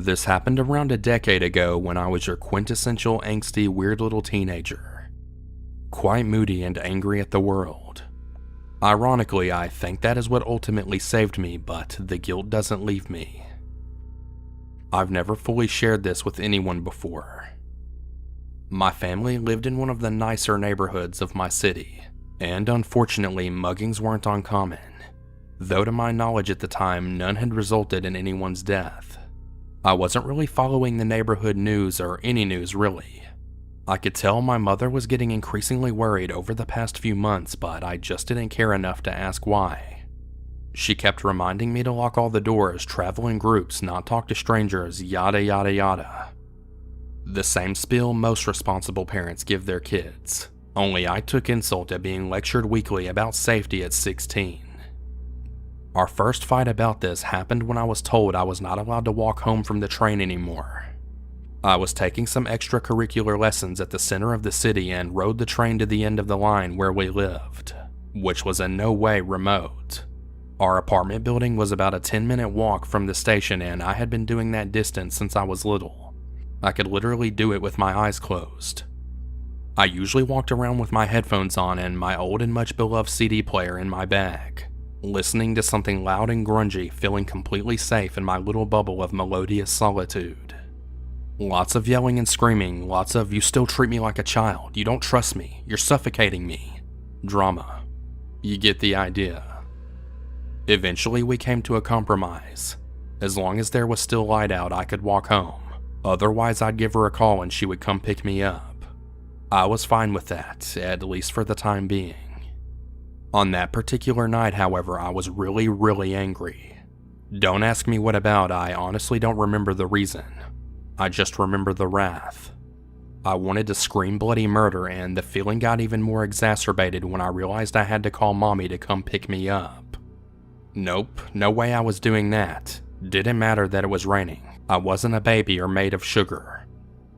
This happened around a decade ago when I was your quintessential angsty weird little teenager. Quite moody and angry at the world. Ironically, I think that is what ultimately saved me, but the guilt doesn't leave me. I've never fully shared this with anyone before. My family lived in one of the nicer neighborhoods of my city, and unfortunately muggings weren't uncommon, though to my knowledge at the time none had resulted in anyone's death. I wasn't really following the neighborhood news or any news really. I could tell my mother was getting increasingly worried over the past few months, but I just didn't care enough to ask why. She kept reminding me to lock all the doors, travel in groups, not talk to strangers, yada yada yada. The same spiel most responsible parents give their kids, only I took insult at being lectured weekly about safety at 16. Our first fight about this happened when I was told I was not allowed to walk home from the train anymore. I was taking some extracurricular lessons at the center of the city and rode the train to the end of the line where we lived, which was in no way remote. Our apartment building was about a 10-minute walk from the station, and I had been doing that distance since I was little. I could literally do it with my eyes closed. I usually walked around with my headphones on and my old and much beloved CD player in my bag, listening to something loud and grungy, feeling completely safe in my little bubble of melodious solitude. Lots of yelling and screaming, lots of "you still treat me like a child, you don't trust me, you're suffocating me" drama. You get the idea. Eventually we came to a compromise. As long as there was still light out, I could walk home. Otherwise I'd give her a call and she would come pick me up. I was fine with that, at least for the time being. On that particular night, however, I was really angry. Don't ask me what about, I honestly don't remember the reason. I just remember the wrath. I wanted to scream bloody murder, and the feeling got even more exacerbated when I realized I had to call mommy to come pick me up. Nope, no way I was doing that. Didn't matter that it was raining. I wasn't a baby or made of sugar.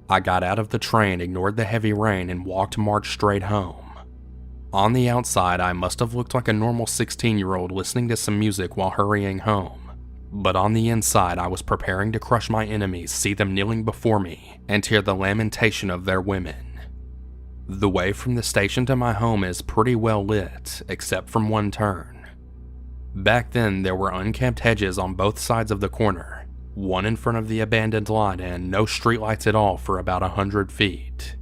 I got out of the train, ignored the heavy rain, and marched straight home. On the outside, I must have looked like a normal 16-year-old listening to some music while hurrying home. But on the inside, I was preparing to crush my enemies, see them kneeling before me, and hear the lamentation of their women. The way from the station to my home is pretty well lit, except from one turn. Back then, there were unkempt hedges on both sides of the corner, one in front of the abandoned lot, and no streetlights at all for about 100 feet.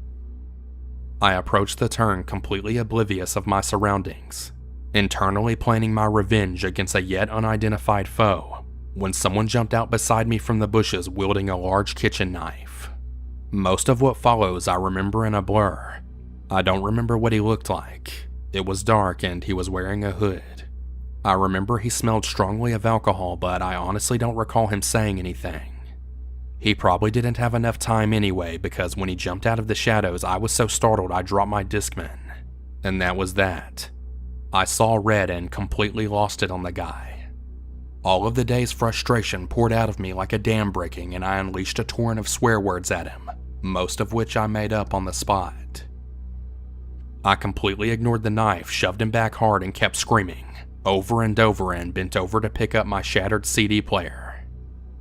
I approached the turn completely oblivious of my surroundings, internally planning my revenge against a yet unidentified foe, when someone jumped out beside me from the bushes wielding a large kitchen knife. Most of what follows I remember in a blur. I don't remember what he looked like. It was dark and he was wearing a hood. I remember he smelled strongly of alcohol, but I honestly don't recall him saying anything. He probably didn't have enough time anyway, because when he jumped out of the shadows, I was so startled I dropped my Discman. And that was that. I saw red and completely lost it on the guy. All of the day's frustration poured out of me like a dam breaking, and I unleashed a torrent of swear words at him, most of which I made up on the spot. I completely ignored the knife, shoved him back hard, and kept screaming, over and over, and bent over to pick up my shattered CD player.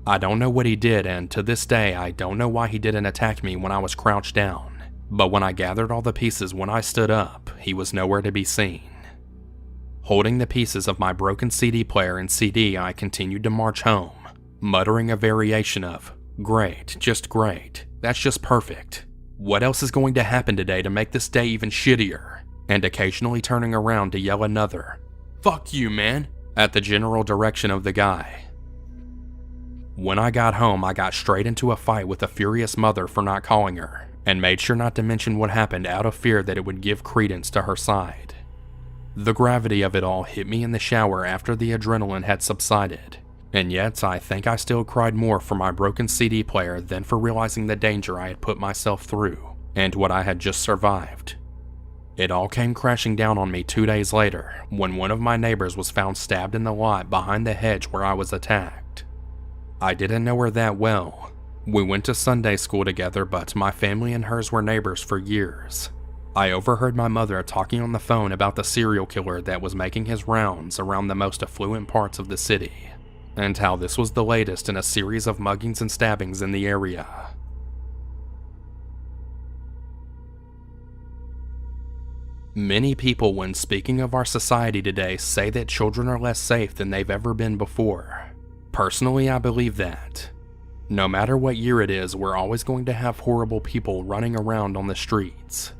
I don't know what he did, and to this day I don't know why he didn't attack me when I was crouched down, but when I gathered all the pieces when I stood up, he was nowhere to be seen. Holding the pieces of my broken CD player and CD, I continued to march home, muttering a variation of, "Great, just great, that's just perfect. What else is going to happen today to make this day even shittier?" And occasionally turning around to yell another, "Fuck you, man," at the general direction of the guy. When I got home, I got straight into a fight with a furious mother for not calling her, and made sure not to mention what happened out of fear that it would give credence to her side. The gravity of it all hit me in the shower after the adrenaline had subsided, and yet I think I still cried more for my broken CD player than for realizing the danger I had put myself through, and what I had just survived. It all came crashing down on me 2 days later, when one of my neighbors was found stabbed in the lot behind the hedge where I was attacked. I didn't know her that well. We went to Sunday school together, but my family and hers were neighbors for years. I overheard my mother talking on the phone about the serial killer that was making his rounds around the most affluent parts of the city, and how this was the latest in a series of muggings and stabbings in the area. Many people, when speaking of our society today, say that children are less safe than they've ever been before. Personally, I believe that. No matter what year it is, we're always going to have horrible people running around on the streets.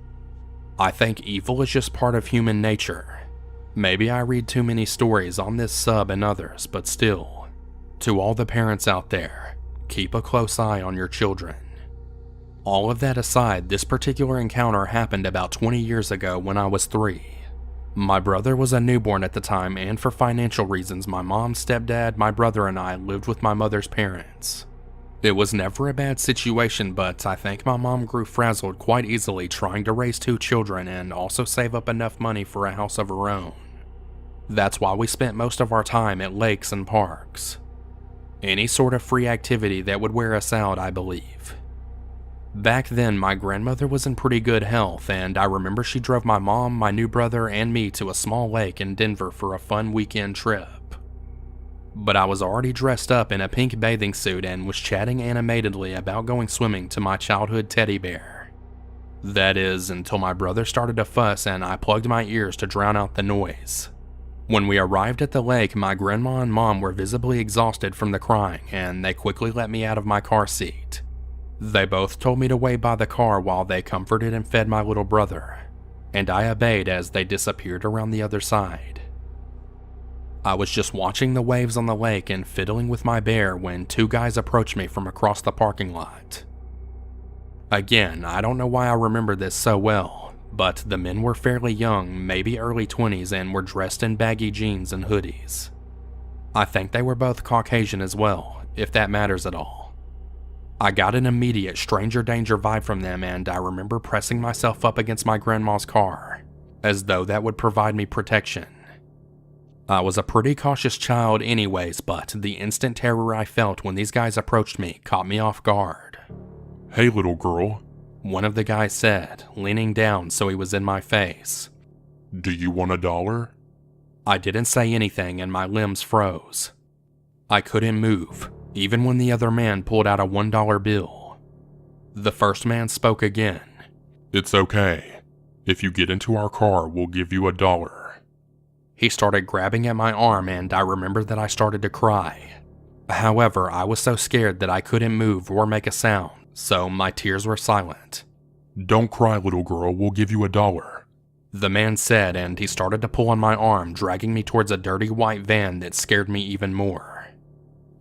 I think evil is just part of human nature. Maybe I read too many stories on this sub and others, but still, to all the parents out there, keep a close eye on your children. All of that aside, this particular encounter happened about 20 years ago when I was 3. My brother was a newborn at the time, and for financial reasons, my mom, stepdad, my brother, and I lived with my mother's parents. It was never a bad situation, but I think my mom grew frazzled quite easily trying to raise 2 children and also save up enough money for a house of her own. That's why we spent most of our time at lakes and parks. Any sort of free activity that would wear us out, I believe. Back then, my grandmother was in pretty good health, and I remember she drove my mom, my new brother, and me to a small lake in Denver for a fun weekend trip. But I was already dressed up in a pink bathing suit and was chatting animatedly about going swimming to my childhood teddy bear. That is, until my brother started to fuss and I plugged my ears to drown out the noise. When we arrived at the lake, my grandma and mom were visibly exhausted from the crying, and they quickly let me out of my car seat. They both told me to wait by the car while they comforted and fed my little brother, and I obeyed as they disappeared around the other side. I was just watching the waves on the lake and fiddling with my bear when 2 guys approached me from across the parking lot. Again, I don't know why I remember this so well, but the men were fairly young, maybe early 20s, and were dressed in baggy jeans and hoodies. I think they were both Caucasian as well, if that matters at all. I got an immediate stranger danger vibe from them, and I remember pressing myself up against my grandma's car, as though that would provide me protection. I was a pretty cautious child anyways, but the instant terror I felt when these guys approached me caught me off guard. "Hey, little girl," one of the guys said, leaning down so he was in my face. "Do you want $1?" I didn't say anything and my limbs froze. I couldn't move, even when the other man pulled out a $1 bill. The first man spoke again. "It's okay. If you get into our car, we'll give you $1. He started grabbing at my arm, and I remember that I started to cry. However, I was so scared that I couldn't move or make a sound, so my tears were silent. "Don't cry, little girl, we'll give you $1. The man said, and he started to pull on my arm, dragging me towards a dirty white van that scared me even more.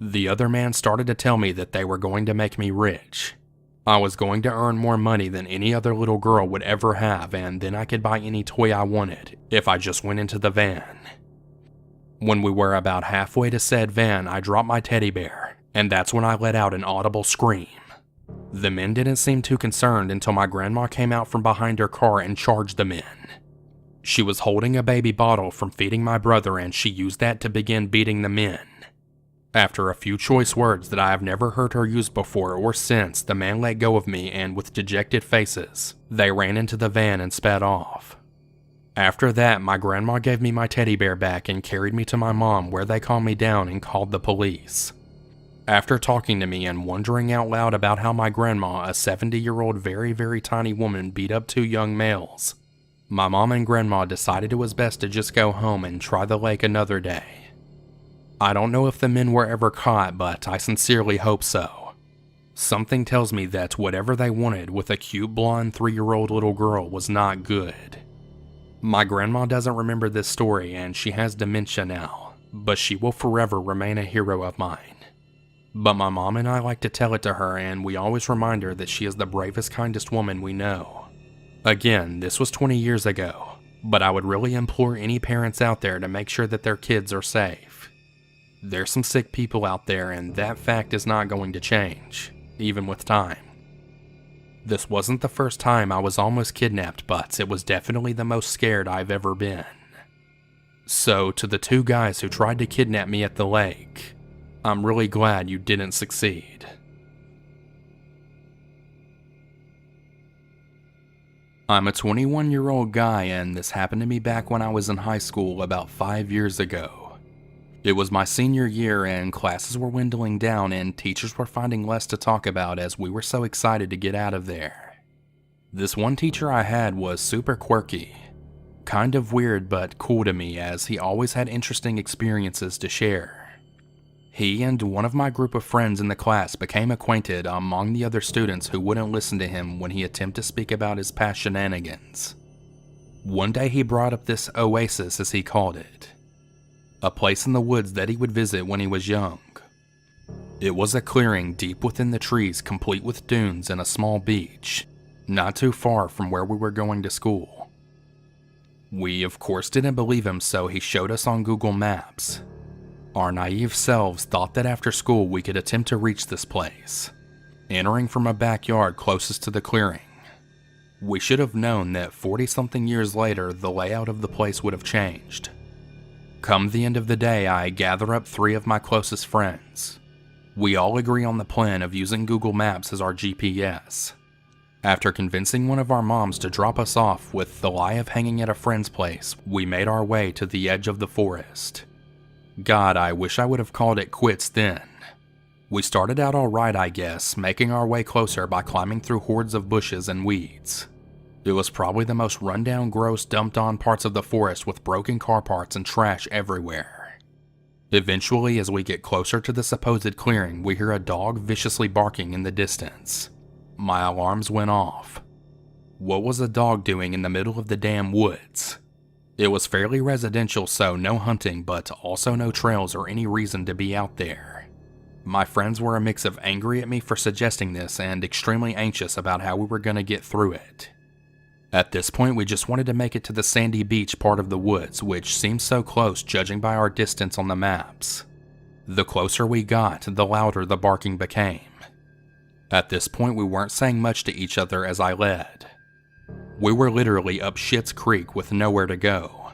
The other man started to tell me that they were going to make me rich. I was going to earn more money than any other little girl would ever have, and then I could buy any toy I wanted if I just went into the van. When we were about halfway to said van, I dropped my teddy bear, and that's when I let out an audible scream. The men didn't seem too concerned until my grandma came out from behind her car and charged the men. She was holding a baby bottle from feeding my brother, and she used that to begin beating the men. After a few choice words that I have never heard her use before or since, the man let go of me, and with dejected faces, they ran into the van and sped off. After that, my grandma gave me my teddy bear back and carried me to my mom, where they calmed me down and called the police. After talking to me and wondering out loud about how my grandma, a 70-year-old very, very tiny woman, beat up 2 young males, my mom and grandma decided it was best to just go home and try the lake another day. I don't know if the men were ever caught, but I sincerely hope so. Something tells me that whatever they wanted with a cute blonde 3-year-old little girl was not good. My grandma doesn't remember this story, and she has dementia now, but she will forever remain a hero of mine. But my mom and I like to tell it to her, and we always remind her that she is the bravest, kindest woman we know. Again, this was 20 years ago, but I would really implore any parents out there to make sure that their kids are safe. There's some sick people out there, and that fact is not going to change, even with time. This wasn't the first time I was almost kidnapped, but it was definitely the most scared I've ever been. So, to the 2 guys who tried to kidnap me at the lake, I'm really glad you didn't succeed. I'm a 21-year-old guy, and this happened to me back when I was in high school about 5 years ago. It was my senior year and classes were dwindling down and teachers were finding less to talk about as we were so excited to get out of there. This one teacher I had was super quirky. Kind of weird but cool to me as he always had interesting experiences to share. He and one of my group of friends in the class became acquainted among the other students who wouldn't listen to him when he attempted to speak about his past shenanigans. One day he brought up this oasis, as he called it. A place in the woods that he would visit when he was young. It was a clearing deep within the trees, complete with dunes and a small beach, not too far from where we were going to school. We of course didn't believe him, so he showed us on Google Maps. Our naive selves thought that after school we could attempt to reach this place, entering from a backyard closest to the clearing. We should have known that 40-something years later the layout of the place would have changed. Come the end of the day, I gather up 3 of my closest friends. We all agree on the plan of using Google Maps as our GPS. After convincing one of our moms to drop us off with the lie of hanging at a friend's place, we made our way to the edge of the forest. God, I wish I would have called it quits then. We started out alright, I guess, making our way closer by climbing through hordes of bushes and weeds. It was probably the most rundown, gross, dumped-on parts of the forest with broken car parts and trash everywhere. Eventually, as we get closer to the supposed clearing, we hear a dog viciously barking in the distance. My alarms went off. What was the dog doing in the middle of the damn woods? It was fairly residential, so no hunting, but also no trails or any reason to be out there. My friends were a mix of angry at me for suggesting this and extremely anxious about how we were going to get through it. At this point, we just wanted to make it to the sandy beach part of the woods, which seemed so close judging by our distance on the maps. The closer we got, the louder the barking became. At this point, we weren't saying much to each other as I led. We were literally up Schitt's Creek with nowhere to go.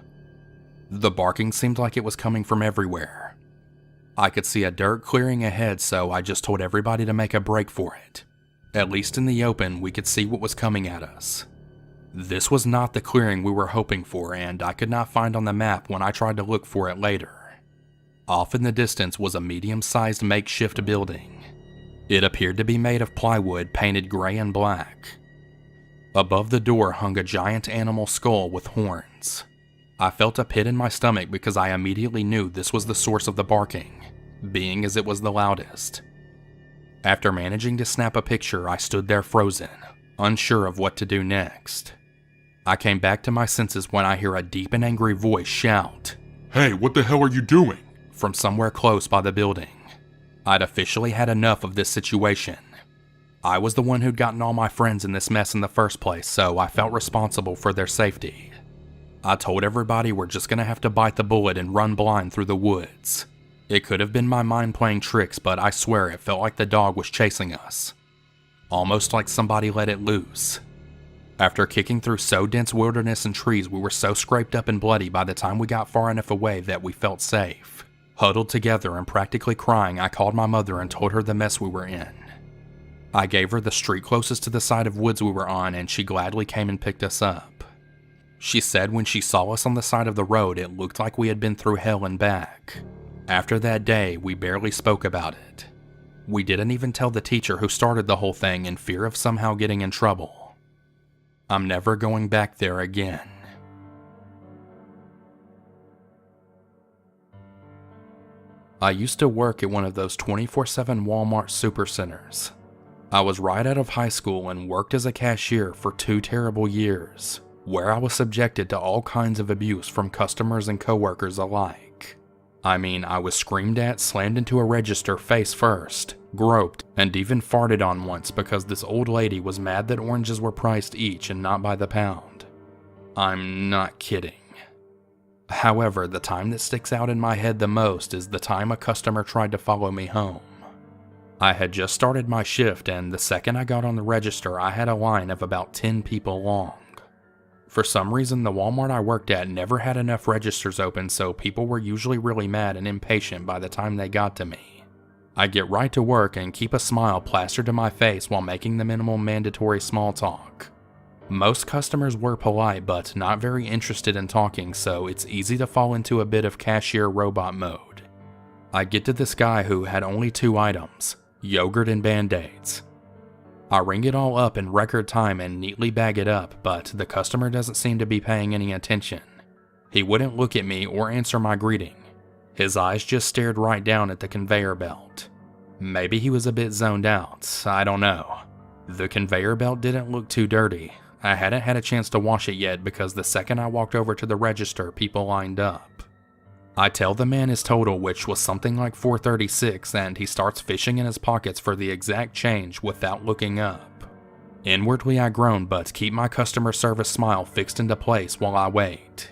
The barking seemed like it was coming from everywhere. I could see a dirt clearing ahead, so I just told everybody to make a break for it. At least in the open, we could see what was coming at us. This was not the clearing we were hoping for, and I could not find on the map when I tried to look for it later. Off in the distance was a medium-sized makeshift building. It appeared to be made of plywood painted gray and black. Above the door hung a giant animal skull with horns. I felt a pit in my stomach because I immediately knew this was the source of the barking, being as it was the loudest. After managing to snap a picture, I stood there frozen, unsure of what to do next. I came back to my senses when I hear a deep and angry voice shout, "Hey, what the hell are you doing?" from somewhere close by the building. I'd officially had enough of this situation. I was the one who'd gotten all my friends in this mess in the first place, so I felt responsible for their safety. I told everybody we're just gonna have to bite the bullet and run blind through the woods. It could have been my mind playing tricks, but I swear it felt like the dog was chasing us. Almost like somebody let it loose. After kicking through so dense wilderness and trees, we were so scraped up and bloody by the time we got far enough away that we felt safe. Huddled together and practically crying, I called my mother and told her the mess we were in. I gave her the street closest to the side of woods we were on, and she gladly came and picked us up. She said when she saw us on the side of the road, it looked like we had been through hell and back. After that day, we barely spoke about it. We didn't even tell the teacher who started the whole thing in fear of somehow getting in trouble. I'm never going back there again. I used to work at one of those 24/7 Walmart supercenters. I was right out of high school and worked as a cashier for 2 terrible years, where I was subjected to all kinds of abuse from customers and coworkers alike. I mean, I was screamed at, slammed into a register face first, groped, and even farted on once because this old lady was mad that oranges were priced each and not by the pound. I'm not kidding. However, the time that sticks out in my head the most is the time a customer tried to follow me home. I had just started my shift, and the second I got on the register, I had a line of about 10 people long. For some reason, the Walmart I worked at never had enough registers open, so people were usually really mad and impatient by the time they got to me. I get right to work and keep a smile plastered to my face while making the minimal mandatory small talk. Most customers were polite but not very interested in talking, so it's easy to fall into a bit of cashier robot mode, I get to this guy who had only 2 items, yogurt and band-aids. I ring it all up in record time and neatly bag it up, but the customer doesn't seem to be paying any attention. He wouldn't look at me or answer my greeting. His eyes just stared right down at the conveyor belt. Maybe he was a bit zoned out, I don't know. The conveyor belt didn't look too dirty. I hadn't had a chance to wash it yet because the second I walked over to the register, people lined up. I tell the man his total, which was something like $4.36, and he starts fishing in his pockets for the exact change without looking up. Inwardly I groan but keep my customer service smile fixed into place while I wait.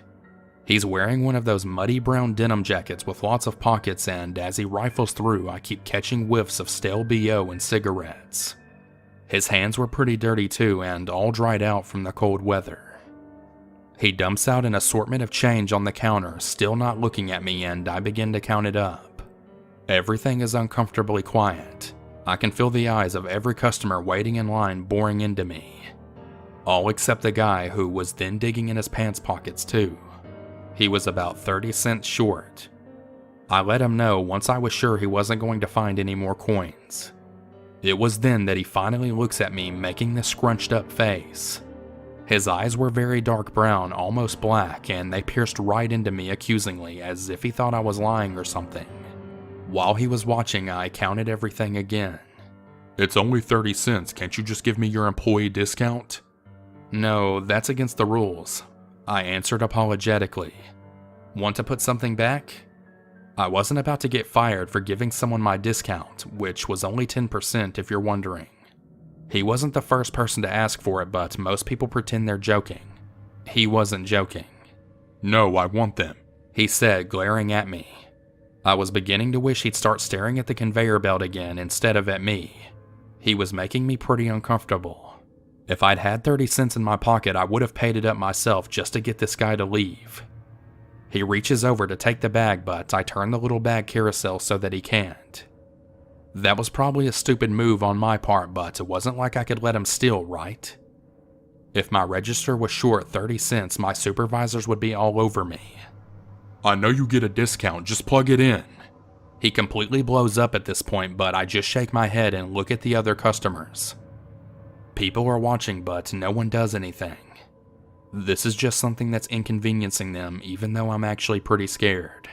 He's wearing one of those muddy brown denim jackets with lots of pockets, and as he rifles through I keep catching whiffs of stale BO and cigarettes. His hands were pretty dirty too and all dried out from the cold weather. He dumps out an assortment of change on the counter, still not looking at me, and I begin to count it up. Everything is uncomfortably quiet. I can feel the eyes of every customer waiting in line boring into me. All except the guy who was then digging in his pants pockets too. He was about 30 cents short. I let him know once I was sure he wasn't going to find any more coins. It was then that he finally looks at me, making this scrunched up face. His eyes were very dark brown, almost black, and they pierced right into me accusingly, as if he thought I was lying or something. While he was watching, I counted everything again. It's only 30 cents, can't you just give me your employee discount? No, that's against the rules, I answered apologetically. Want to put something back? I wasn't about to get fired for giving someone my discount, which was only 10% if you're wondering. He wasn't the first person to ask for it, but most people pretend they're joking. He wasn't joking. No, I want them, he said, glaring at me. I was beginning to wish he'd start staring at the conveyor belt again instead of at me. He was making me pretty uncomfortable. If I'd had 30 cents in my pocket, I would have paid it up myself just to get this guy to leave. He reaches over to take the bag, but I turn the little bag carousel so that he can't. That was probably a stupid move on my part, but it wasn't like I could let him steal, right? If my register was short 30 cents, my supervisors would be all over me. I know you get a discount, just plug it in. He completely blows up at this point, but I just shake my head and look at the other customers. People are watching, but no one does anything. This is just something that's inconveniencing them, even though I'm actually pretty scared.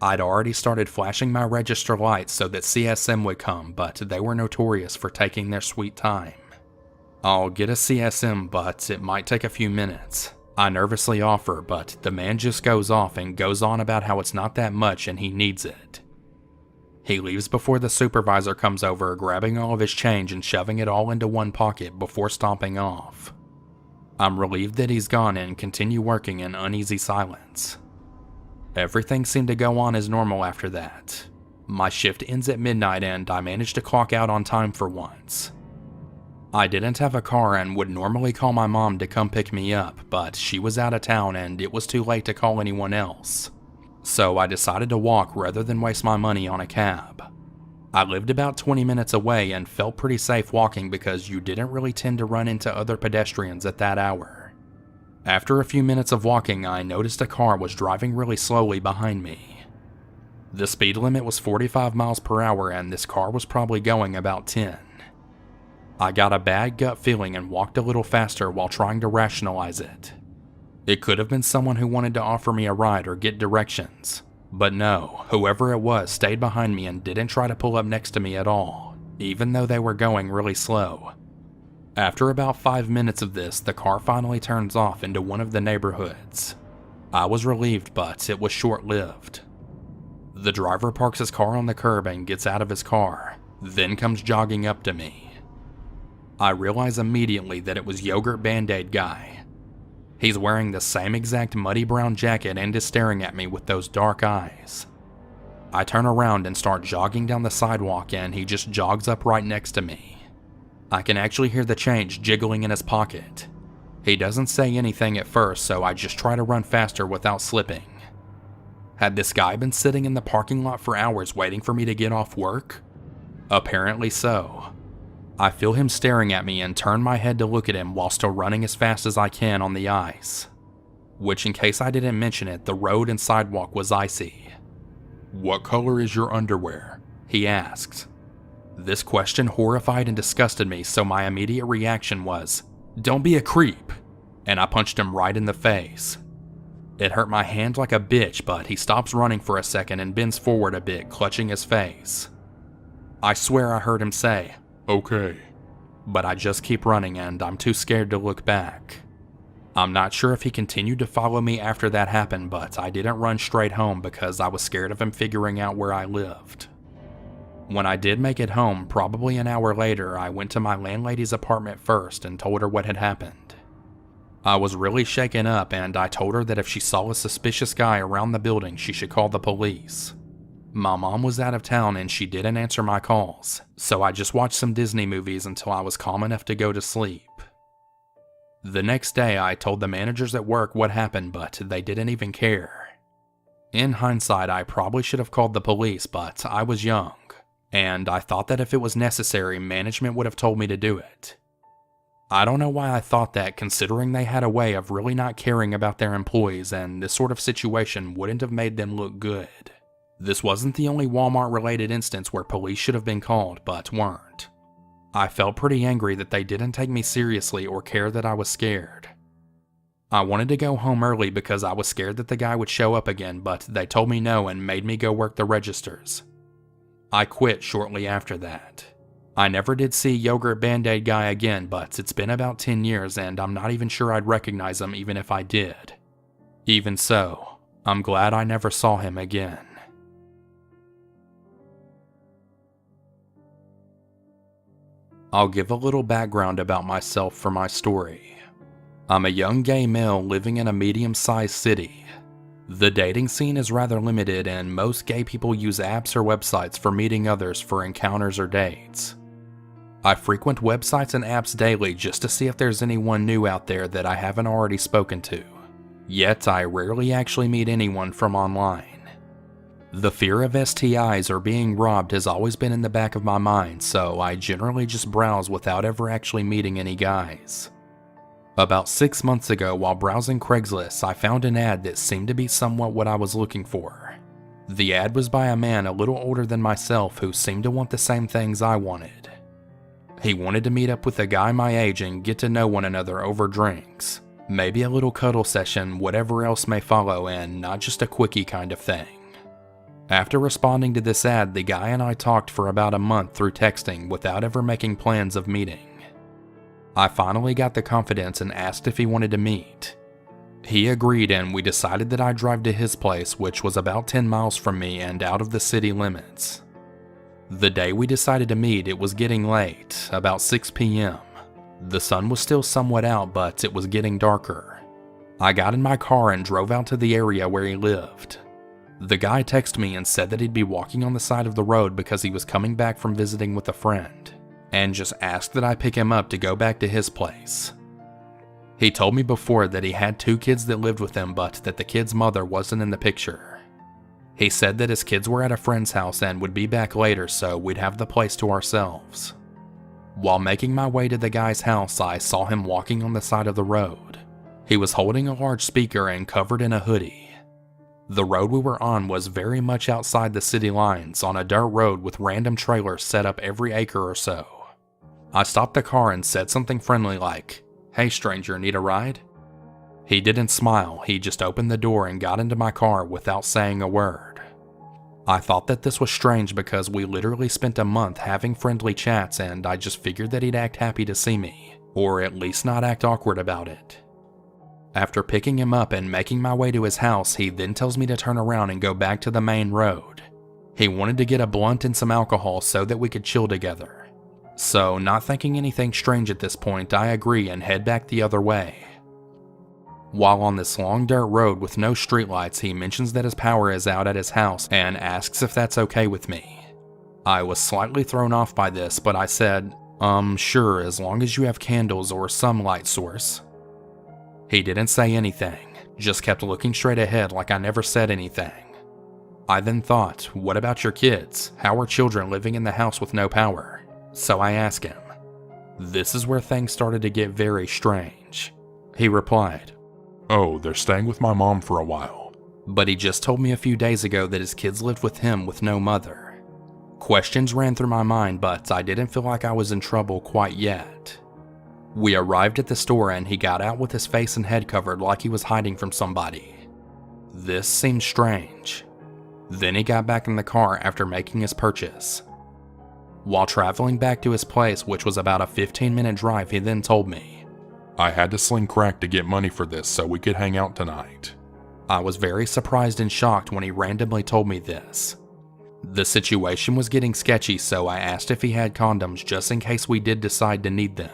I'd already started flashing my register lights so that CSM would come, but they were notorious for taking their sweet time. I'll get a CSM, but it might take a few minutes. I nervously offer, but the man just goes off and goes on about how it's not that much and he needs it. He leaves before the supervisor comes over, grabbing all of his change and shoving it all into one pocket before stomping off. I'm relieved that he's gone and continue working in uneasy silence. Everything seemed to go on as normal after that. My shift ends at midnight and I managed to clock out on time for once. I didn't have a car and would normally call my mom to come pick me up, but she was out of town and it was too late to call anyone else. So I decided to walk rather than waste my money on a cab. I lived about 20 minutes away and felt pretty safe walking because you didn't really tend to run into other pedestrians at that hour. After a few minutes of walking, I noticed a car was driving really slowly behind me. The speed limit was 45 miles per hour and this car was probably going about 10. I got a bad gut feeling and walked a little faster while trying to rationalize it. It could have been someone who wanted to offer me a ride or get directions. But no, whoever it was stayed behind me and didn't try to pull up next to me at all, even though they were going really slow. After about 5 minutes of this, the car finally turns off into one of the neighborhoods. I was relieved, but it was short-lived. The driver parks his car on the curb and gets out of his car, then comes jogging up to me. I realize immediately that it was Yogurt Band-Aid Guy. He's wearing the same exact muddy brown jacket and is staring at me with those dark eyes. I turn around and start jogging down the sidewalk and he just jogs up right next to me. I can actually hear the change jiggling in his pocket. He doesn't say anything at first, so I just try to run faster without slipping. Had this guy been sitting in the parking lot for hours waiting for me to get off work? Apparently so. I feel him staring at me and turn my head to look at him while still running as fast as I can on the ice. Which, in case I didn't mention it, the road and sidewalk was icy. "What color is your underwear?" he asked. This question horrified and disgusted me, so my immediate reaction was, "Don't be a creep," and I punched him right in the face. It hurt my hand like a bitch, but he stops running for a second and bends forward a bit, clutching his face. I swear I heard him say, "Okay." but I just keep running and I'm too scared to look back. I'm not sure if he continued to follow me after that happened, but I didn't run straight home because I was scared of him figuring out where I lived. When I did make it home, probably an hour later, I went to my landlady's apartment first and told her what had happened. I was really shaken up and I told her that if she saw a suspicious guy around the building, she should call the police. My mom was out of town and she didn't answer my calls, so I just watched some Disney movies until I was calm enough to go to sleep. The next day, I told the managers at work what happened, but they didn't even care. In hindsight, I probably should have called the police, but I was young, and I thought that if it was necessary, management would have told me to do it. I don't know why I thought that, considering they had a way of really not caring about their employees, and this sort of situation wouldn't have made them look good. This wasn't the only Walmart-related instance where police should have been called, but weren't. I felt pretty angry that they didn't take me seriously or care that I was scared. I wanted to go home early because I was scared that the guy would show up again, but they told me no and made me go work the registers. I quit shortly after that. I never did see Yogurt Band-Aid guy again, but it's been about 10 years and I'm not even sure I'd recognize him even if I did. Even so, I'm glad I never saw him again. I'll give a little background about myself for my story. I'm a young gay male living in a medium-sized city. The dating scene is rather limited and most gay people use apps or websites for meeting others for encounters or dates. I frequent websites and apps daily just to see if there's anyone new out there that I haven't already spoken to. Yet I rarely actually meet anyone from online. The fear of STIs or being robbed has always been in the back of my mind, so I generally just browse without ever actually meeting any guys. About 6 months ago, while browsing Craigslist, I found an ad that seemed to be somewhat what I was looking for. The ad was by a man a little older than myself who seemed to want the same things I wanted. He wanted to meet up with a guy my age and get to know one another over drinks, maybe a little cuddle session, whatever else may follow, and not just a quickie kind of thing. After responding to this ad, the guy and I talked for about a month through texting without ever making plans of meeting. I finally got the confidence and asked if he wanted to meet. He agreed and we decided that I'd drive to his place, which was about 10 miles from me and out of the city limits. The day we decided to meet, it was getting late, about 6 p.m. The sun was still somewhat out, but it was getting darker. I got in my car and drove out to the area where he lived. The guy texted me and said that he'd be walking on the side of the road because he was coming back from visiting with a friend, and just asked that I pick him up to go back to his place. He told me before that he had 2 kids that lived with him, but that the kid's mother wasn't in the picture. He said that his kids were at a friend's house and would be back later, so we'd have the place to ourselves. While making my way to the guy's house, I saw him walking on the side of the road. He was holding a large speaker and covered in a hoodie. The road we were on was very much outside the city lines, on a dirt road with random trailers set up every acre or so. I stopped the car and said something friendly like, "Hey stranger, need a ride?" He didn't smile, he just opened the door and got into my car without saying a word. I thought that this was strange because we literally spent a month having friendly chats and I just figured that he'd act happy to see me, or at least not act awkward about it. After picking him up and making my way to his house, he then tells me to turn around and go back to the main road. He wanted to get a blunt and some alcohol so that we could chill together. So, not thinking anything strange at this point, I agree and head back the other way. While on this long dirt road with no streetlights, he mentions that his power is out at his house and asks if that's okay with me. I was slightly thrown off by this, but I said, sure, as long as you have candles or some light source. He didn't say anything, just kept looking straight ahead like I never said anything. I then thought, what about your kids? How are children living in the house with no power? So I asked him. This is where things started to get very strange. He replied, "Oh, they're staying with my mom for a while. but he just told me a few days ago that his kids lived with him with no mother. Questions ran through my mind, but I didn't feel like I was in trouble quite yet. We arrived at the store and he got out with his face and head covered like he was hiding from somebody. This seemed strange. Then he got back in the car after making his purchase. While traveling back to his place, which was about a 15-minute drive, he then told me, "I had to sling crack to get money for this so we could hang out tonight." I was very surprised and shocked when he randomly told me this. The situation was getting sketchy, so I asked if he had condoms just in case we did decide to need them.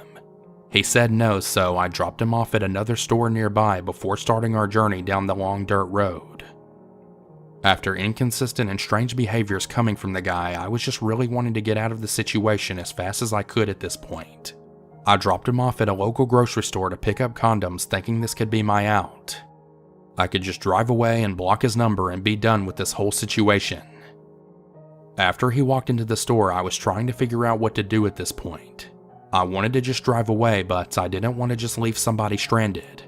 He said no, so I dropped him off at another store nearby before starting our journey down the long dirt road. After inconsistent and strange behaviors coming from the guy, I was just really wanting to get out of the situation as fast as I could at this point. I dropped him off at a local grocery store to pick up condoms, thinking this could be my out. I could just drive away and block his number and be done with this whole situation. After he walked into the store, I was trying to figure out what to do at this point. I wanted to just drive away, but I didn't want to just leave somebody stranded.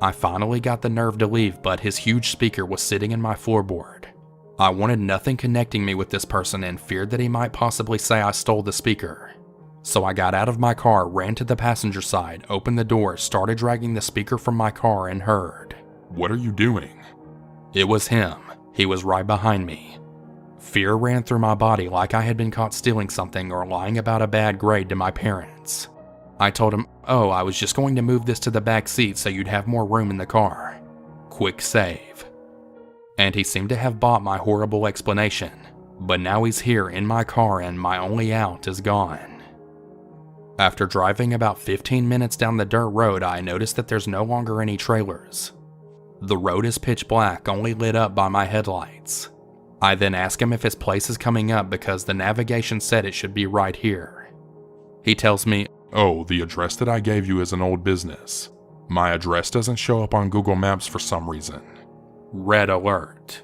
I finally got the nerve to leave, but his huge speaker was sitting in my floorboard. I wanted nothing connecting me with this person and feared that he might possibly say I stole the speaker. So I got out of my car, ran to the passenger side, opened the door, started dragging the speaker from my car, and heard. "What are you doing?" It was him. He was right behind me. Fear ran through my body like I had been caught stealing something or lying about a bad grade to my parents. I told him, "Oh, I was just going to move this to the back seat so you'd have more room in the car. Quick save." And he seemed to have bought my horrible explanation, but now he's here in my car and my only out is gone. After driving about 15 minutes down the dirt road, I noticed that there's no longer any trailers. The road is pitch black, only lit up by my headlights. I then ask him if his place is coming up because the navigation said it should be right here. He tells me, "Oh, the address that I gave you is an old business. My address doesn't show up on Google Maps for some reason." Red alert.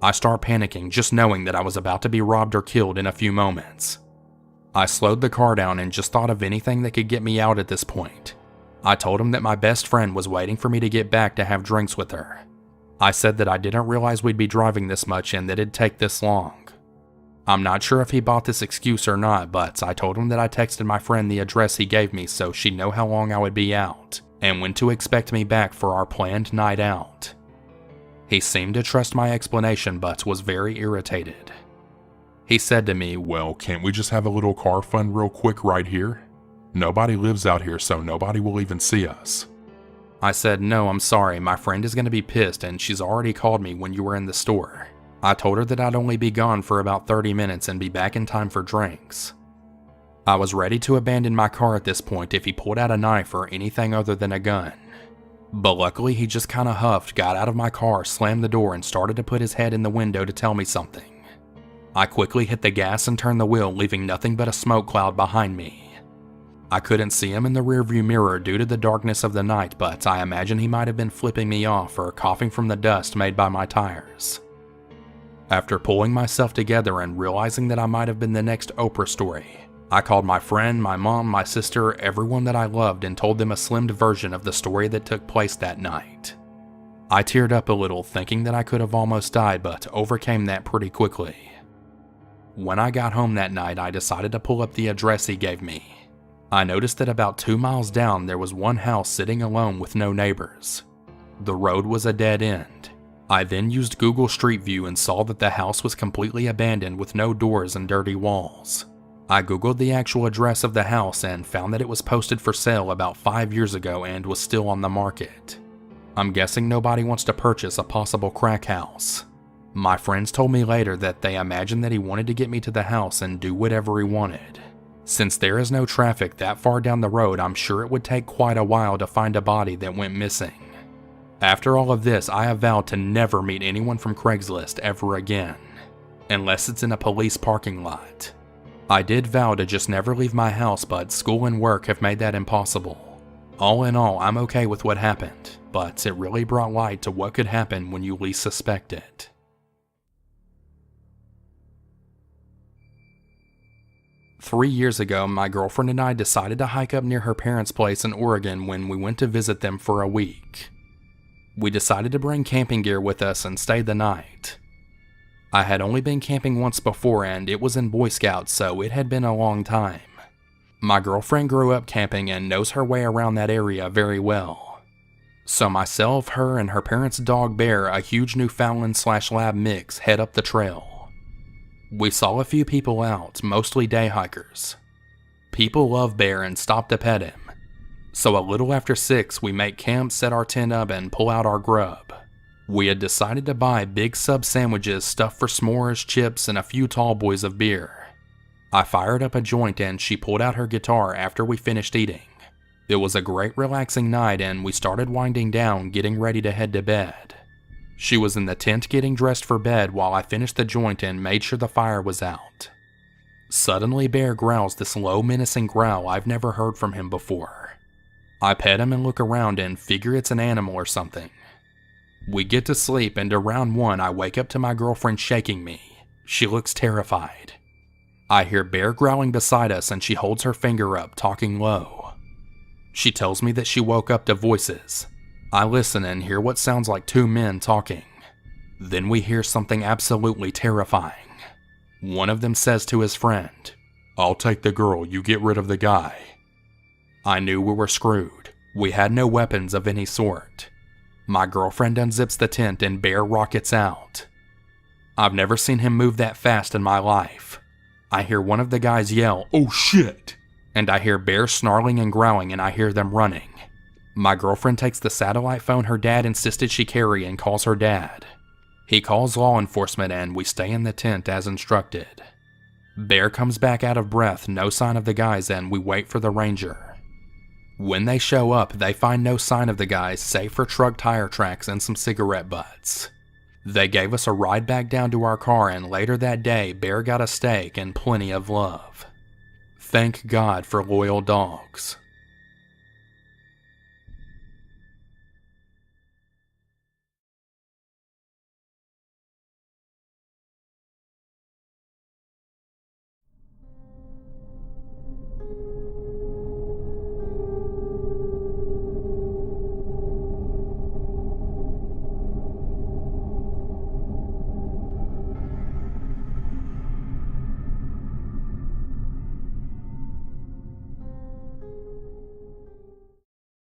I start panicking, just knowing that I was about to be robbed or killed in a few moments. I slowed the car down and just thought of anything that could get me out at this point. I told him that my best friend was waiting for me to get back to have drinks with her. I said that I didn't realize we'd be driving this much and that it'd take this long. I'm not sure if he bought this excuse or not, but I told him that I texted my friend the address he gave me so she'd know how long I would be out, and when to expect me back for our planned night out. He seemed to trust my explanation, but was very irritated. He said to me, "Well, can't we just have a little car fun real quick right here? Nobody lives out here, so nobody will even see us." I said, "No, I'm sorry, my friend is going to be pissed and she's already called me when you were in the store." I told her that I'd only be gone for about 30 minutes and be back in time for drinks. I was ready to abandon my car at this point if he pulled out a knife or anything other than a gun. But luckily he just kinda huffed, got out of my car, slammed the door, and started to put his head in the window to tell me something. I quickly hit the gas and turned the wheel, leaving nothing but a smoke cloud behind me. I couldn't see him in the rearview mirror due to the darkness of the night, but I imagine he might have been flipping me off or coughing from the dust made by my tires. After pulling myself together and realizing that I might have been the next Oprah story, I called my friend, my mom, my sister, everyone that I loved, and told them a slimmed version of the story that took place that night. I teared up a little, thinking that I could have almost died, but overcame that pretty quickly. When I got home that night, I decided to pull up the address he gave me. I noticed that about 2 miles down there was one house sitting alone with no neighbors. The road was a dead end. I then used Google Street View and saw that the house was completely abandoned with no doors and dirty walls. I googled the actual address of the house and found that it was posted for sale about 5 years ago and was still on the market. I'm guessing nobody wants to purchase a possible crack house. My friends told me later that they imagined that he wanted to get me to the house and do whatever he wanted. Since there is no traffic that far down the road, I'm sure it would take quite a while to find a body that went missing. After all of this, I have vowed to never meet anyone from Craigslist ever again, unless it's in a police parking lot. I did vow to just never leave my house, but school and work have made that impossible. All in all, I'm okay with what happened, but it really brought light to what could happen when you least suspect it. Three years ago, my girlfriend and I decided to hike up near her parents' place in Oregon when we went to visit them for a week. We decided to bring camping gear with us and stay the night. I had only been camping once before and it was in Boy Scouts, so it had been a long time. My girlfriend grew up camping and knows her way around that area very well. So myself, her, and her parents' dog Bear, a huge Newfoundland/lab mix, head up the trail. We saw a few people out, mostly day hikers. People love Bear and stop to pet him. So a little after 6, we make camp, set our tent up, and pull out our grub. We had decided to buy big sub sandwiches stuffed for s'mores, chips, and a few tall boys of beer. I fired up a joint and she pulled out her guitar after we finished eating. It was a great relaxing night and we started winding down, getting ready to head to bed. She was in the tent getting dressed for bed while I finished the joint and made sure the fire was out. Suddenly Bear growls this low menacing growl I've never heard from him before. I pet him and look around and figure it's an animal or something. We get to sleep and around 1 I wake up to my girlfriend shaking me. She looks terrified. I hear Bear growling beside us and she holds her finger up, talking low. She tells me that she woke up to voices. I listen and hear what sounds like 2 men talking. Then we hear something absolutely terrifying. One of them says to his friend, "I'll take the girl, you get rid of the guy." I knew we were screwed. We had no weapons of any sort. My girlfriend unzips the tent and Bear rockets out. I've never seen him move that fast in my life. I hear one of the guys yell, "Oh shit!" And I hear Bear snarling and growling and I hear them running. My girlfriend takes the satellite phone her dad insisted she carry and calls her dad. He calls law enforcement and we stay in the tent as instructed. Bear comes back out of breath, no sign of the guys, and we wait for the ranger. When they show up, they find no sign of the guys save for truck tire tracks and some cigarette butts. They gave us a ride back down to our car and later that day, Bear got a steak and plenty of love. Thank God for loyal dogs.